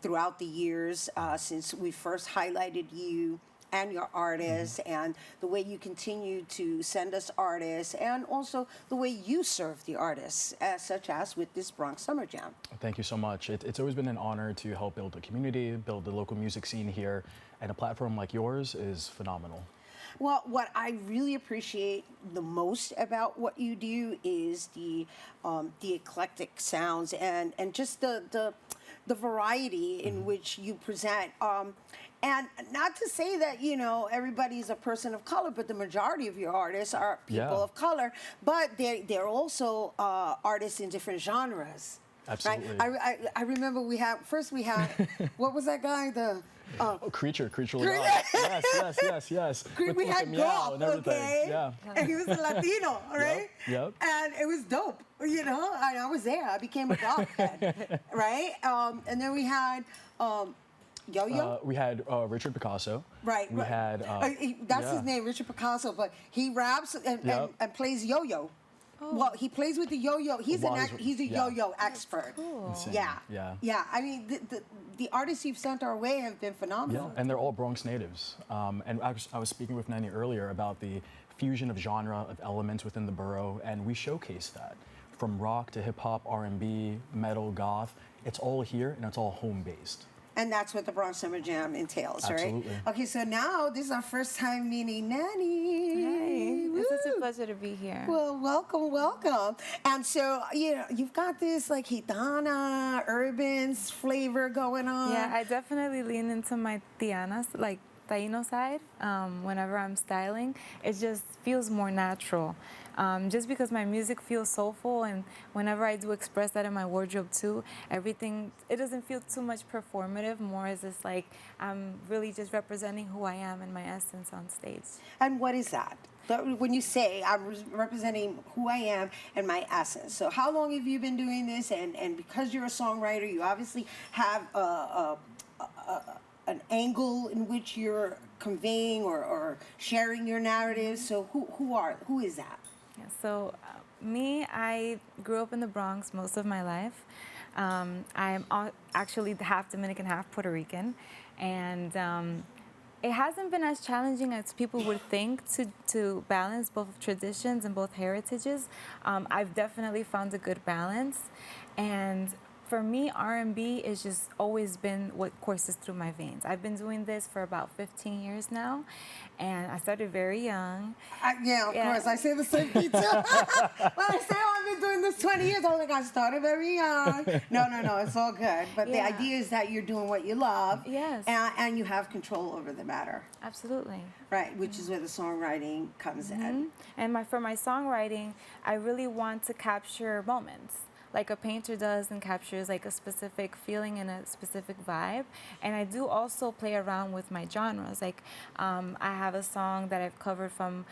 A: throughout the years since we first highlighted you and your artists, and the way you continue to send us artists, and also the way you serve the artists, such as with this Bronx Summer Jam.
K: Thank you so much. It's always been an honor to help build a community, build the local music scene here, and a platform like yours is phenomenal.
A: Well, what I really appreciate the most about what you do is the eclectic sounds and just the variety in which you present. And not to say that, you know, everybody's a person of color, but the majority of your artists are people of color, but they're also artists in different genres.
K: Absolutely.
A: Right? I remember we had, what was that guy?
K: Creature like us. Yes.
A: We
K: With
A: had
K: the meow
A: golf,
K: and everything.
A: okay?
K: Yeah.
A: And he was a Latino, right?
K: Yep.
A: And it was dope, you know. And I was there. I became a golf head, right? And then we had Yo-Yo.
K: We had Richard Picasso.
A: Right.
K: We had.
A: That's his name, Richard Picasso. But he raps and plays yo-yo. Well, he plays with the yo-yo. He's a yo-yo expert.
K: Insane.
A: Yeah. I mean, the artists you've sent our way have been phenomenal.
K: Yeah, and they're all Bronx natives. And I was speaking with Nenny earlier about the fusion of genre, of elements within the borough, and we showcase that. From rock to hip hop, R&B, metal, goth, it's all here and it's all home-based.
A: And that's what the Bronx Summer Jam entails,
K: Absolutely.
A: right? Okay, so now this is our first time meeting Nenny.
L: Hey,
A: Woo.
L: it's such a pleasure to be here.
A: Well, welcome. And so, you've got this like Gitana, urban flavor going on.
L: Yeah, I definitely lean into my Tianas, like Taino side, whenever I'm styling. It just feels more natural. Just because my music feels soulful, and whenever I do express that in my wardrobe too, it doesn't feel too much performative, more as it's like I'm really just representing who I am and my essence on stage.
A: And what is that? When you say I'm representing who I am and my essence. So how long have you been doing this? And because you're a songwriter, you obviously have an angle in which you're conveying or sharing your narrative. So who is that?
L: Yeah, so me, I grew up in the Bronx most of my life. I'm actually half Dominican, half Puerto Rican. And it hasn't been as challenging as people would think to balance both traditions and both heritages. I've definitely found a good balance. And for me, R&B has just always been what courses through my veins. I've been doing this for about 15 years now, and I started very young.
A: Of course. I say the same thing too. When I say, I've been doing this 20 years, I'm like, I started very young. No, it's all good. But the idea is that you're doing what you love.
L: Yes.
A: And you have control over the matter.
L: Absolutely.
A: Right, which is where the songwriting comes in.
L: And for my songwriting, I really want to capture moments, like a painter does and captures like a specific feeling and a specific vibe. And I do also play around with my genres. Like I have a song that I've covered from,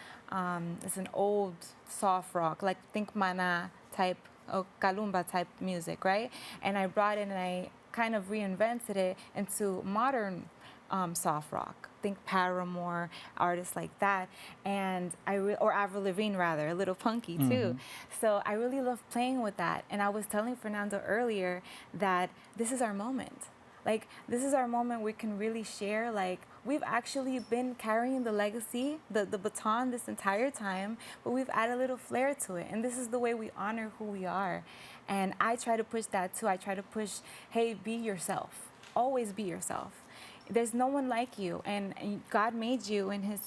L: it's an old soft rock, like think Mana type, or Kalumba type music, right? And I brought it and I kind of reinvented it into modern soft rock. Think Paramore, artists like that, and or Avril Lavigne rather, a little punky too. So I really love playing with that. And I was telling Fernando earlier that this is our moment. Like this is our moment we can really share. Like we've actually been carrying the legacy, the baton this entire time, but we've added a little flair to it. And this is the way we honor who we are. And I try to push that too. I try to push, hey, be yourself. Always be yourself. There's no one like you, and God made you in his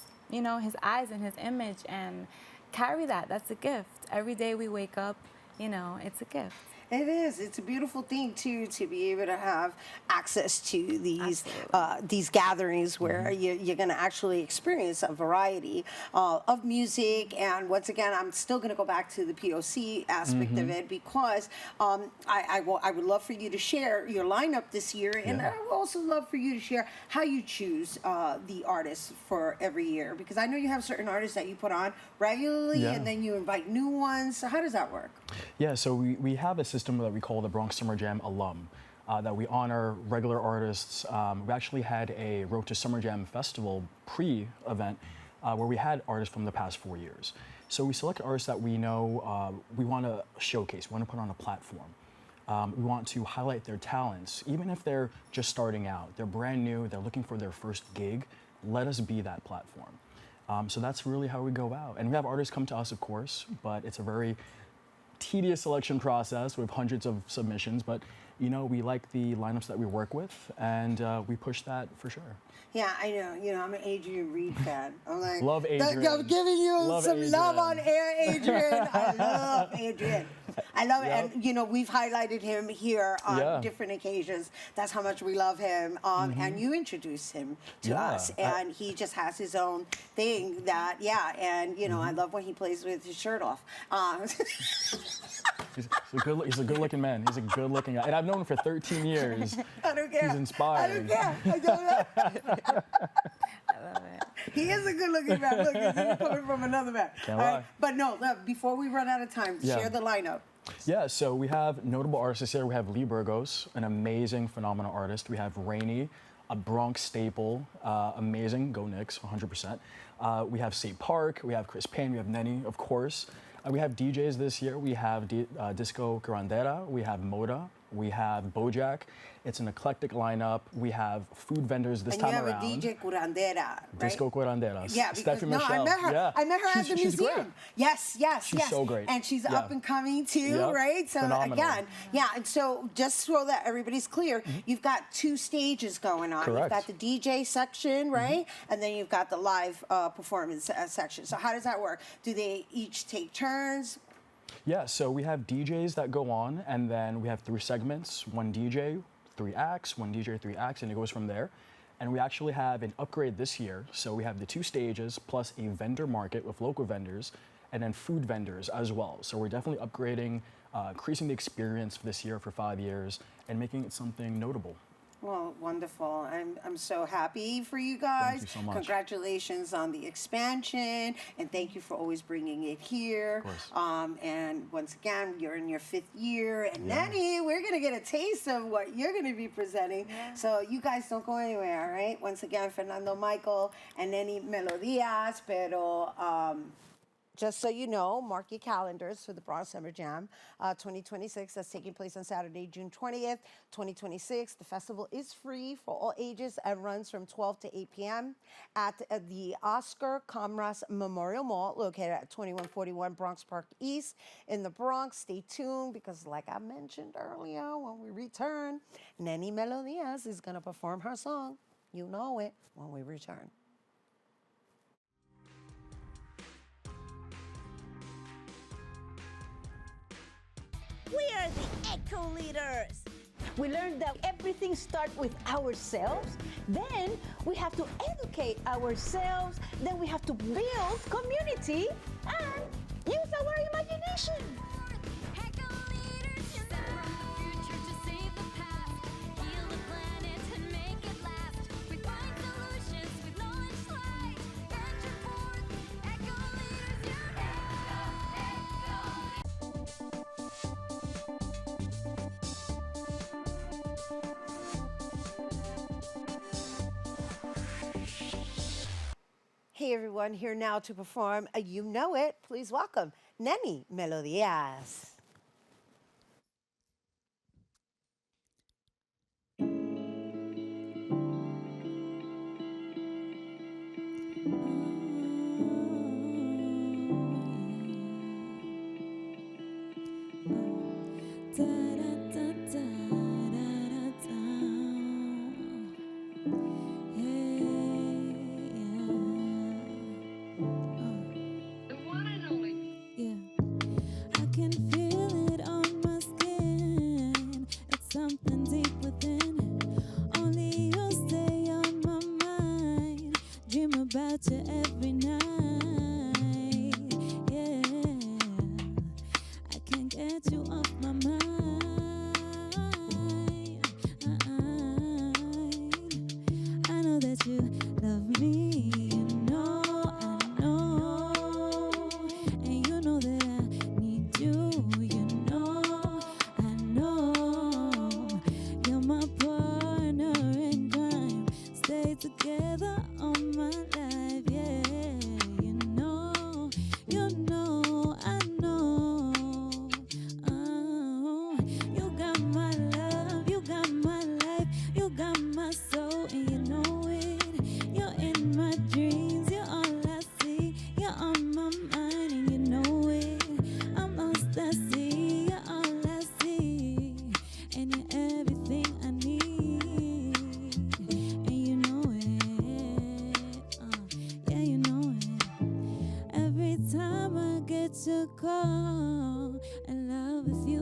L: eyes and his image, and carry that. That's a gift. Every day we wake up, it's a gift.
A: It is. It's a beautiful thing too to be able to have access to these gatherings where you're going to actually experience a variety of music. And once again, I'm still going to go back to the POC aspect of it because I would love for you to share your lineup this year, and I would also love for you to share how you choose the artists for every year, because I know you have certain artists that you put on regularly, and then you invite new ones. So how does that work?
K: Yeah, so we have a system that we call the Bronx Summer Jam alum, that we honor regular artists. We actually had a Road to Summer Jam festival pre-event where we had artists from the past 4 years. So we select artists that we know we want to showcase, we want to put on a platform. We want to highlight their talents, even if they're just starting out. They're brand new, they're looking for their first gig. Let us be that platform. So that's really how we go out. And we have artists come to us, of course, but it's a very tedious selection process with hundreds of submissions, but we like the lineups that we work with, and we push that for sure.
A: Yeah, I know. I'm an Adrian Reed fan. I'm like,
K: love Adrian.
A: I'm giving you
K: Love
A: some
K: Adrian.
A: love on air, Adrian. I love Adrian. I love it.
K: Yep.
A: And, you know, we've highlighted him here on
K: Yeah.
A: different occasions. That's how much we love him. And you introduced him to
K: Yeah,
A: us. And he just has his own thing that, yeah. And, you know, I love when he plays with his shirt off.
K: He's a good-looking man. He's a good-looking guy. And I've known him for 13 years.
A: I don't care.
K: He's inspired.
A: I don't care. I don't know.
L: I love it.
A: He is a good-looking man. Look, he's even coming from another man.
K: Can't
A: All right,
K: lie.
A: but no, look, before we run out of time,
K: Yeah.
A: share the lineup.
K: Yeah, so we have notable artists this year. We have Lee Burgos, an amazing, phenomenal artist. We have Rainey, a Bronx staple, amazing, go Knicks, 100%. We have St. Park, we have Chris Payne, we have Nenny, of course. We have DJs this year. We have Disco Curandera, we have Moda, we have Bojack. It's an eclectic lineup. We have food vendors this
A: And
K: time
A: you have
K: around.
A: a DJ Curandera, right?
K: Disco Curandera.
A: Yeah, because
K: Steffi
A: no, I
K: Michelle.
A: met her.
K: Yeah.
A: I met her at the
K: She's
A: museum.
K: great.
A: Yes, yes,
K: She's
A: yes.
K: so great.
A: And she's
K: Yeah.
A: up and coming too,
K: Yep.
A: right? So
K: Phenomenal.
A: again, yeah. And so just so that everybody's clear, you've got 2 stages going on.
K: Correct.
A: You've got the DJ section, right? And then you've got the live performance section. So how does that work? Do they each take turns?
K: Yeah, so we have DJs that go on, and then we have 3 segments, 1 DJ, 3 acts, 1 DJ, 3 acts, and it goes from there. And we actually have an upgrade this year. So we have the 2 stages plus a vendor market with local vendors and then food vendors as well. So we're definitely upgrading, increasing the experience for this year for 5 years and making it something notable.
A: Well, wonderful. I'm so happy for you guys.
K: Thank you so much.
A: Congratulations on the expansion, and thank you for always bringing it here.
K: Of course.
A: And once again, you're in your 5th year, and
K: Yeah.
A: Nenny, we're gonna get a taste of what you're gonna be presenting. So you guys don't go anywhere, all right? Once again, Fernando Michael and Nenny Melodias, pero just so you know, mark your calendars for the Bronx Summer Jam 2026. That's taking place on Saturday, June 20th, 2026. The festival is free for all ages and runs from 12 to 8 p.m. at the Oscar Comras Memorial Mall, located at 2141 Bronx Park East in the Bronx. Stay tuned because, like I mentioned earlier, when we return, Nenny Melodias is going to perform her song. You know it when we return.
M: We are the Eco Leaders. We learned that everything starts with ourselves. Then we have to educate ourselves. Then we have to build community and use our imagination.
E: Eco leaders, step from the future to save the past, heal the planet and make it last. We find solutions with knowledge light. Venture forth, eco leaders, you're
A: Hey everyone, here now to perform a You Know It. Please welcome Nenny Melodias.
N: I can feel it on my skin. It's something deep within. Only you stay on my mind. Dream about you every night. Yeah, I can't get you off my mind. I know that you love me. You know, I know. And you know that I need you. You know, I know. You're my partner in crime. Stay together all my life. Yeah, you know, I know. Oh, you got my love, you got my life, you got my soul, and you know it. You're in my dreams, you're all I see. You're on my mind, and you know it. I'm lost at sea, you're all I see, and you're everything I need, and you know it. Yeah, you know it. Every time I get your call, in love with you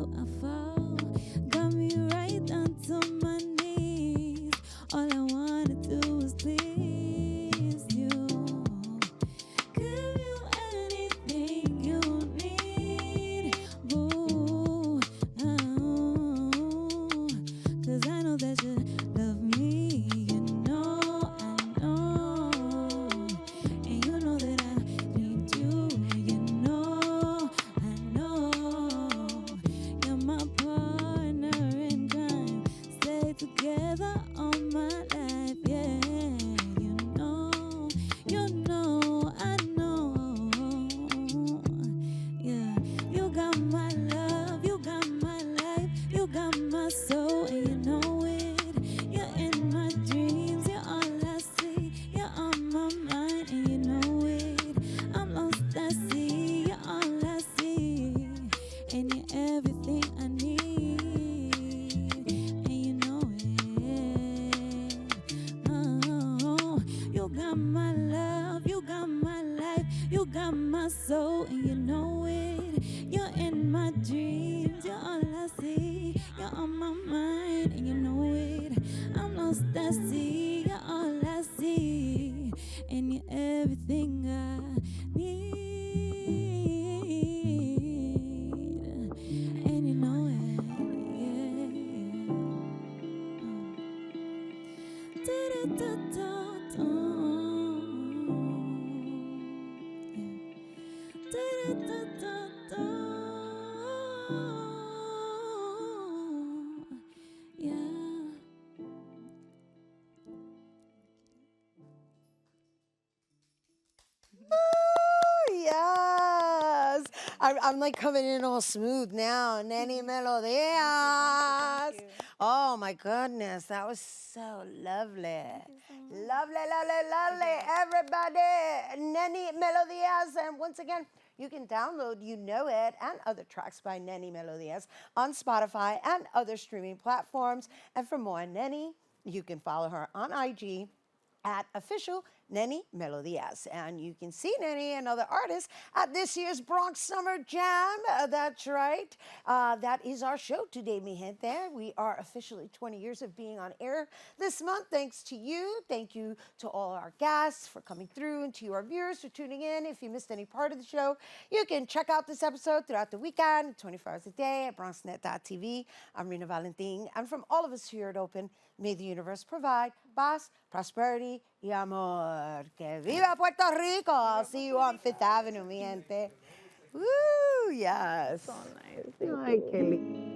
N: life. You got my soul and you know it. You're in my dreams, you're all I see. You're on my mind and you know it. I'm lost at sea, you're all I see. And you're everything I need. And you know it, yeah. Da-da-da-da-da. Yeah. Da-da-da-da-da. Yeah.
A: Oh, yes. I'm like coming in all smooth now. Nenny Melodias. Oh my goodness, that was so lovely. Lovely, lovely, lovely. Everybody, Nenny Melodias. And once again, you can download You Know It and other tracks by Nenny Melodias on Spotify and other streaming platforms. And for more on Nenny, you can follow her on IG at official Nenny Melodias. And you can see Nenny and other artists at this year's Bronx Summer Jam. That's right. That is our show today, mi gente. We are officially 20 years of being on air this month. Thanks to you. Thank you to all our guests for coming through and to you, our viewers, for tuning in. If you missed any part of the show, you can check out this episode throughout the weekend, 24 hours a day at bronxnet.tv. I'm Rhina Valentin. And from all of us here at Open, may the universe provide paz, prosperity, y amor. Que viva Puerto Rico! I'll see you on Fifth Avenue, mi gente. Woo, yes.
F: So nice.
A: Ay, qué lindo.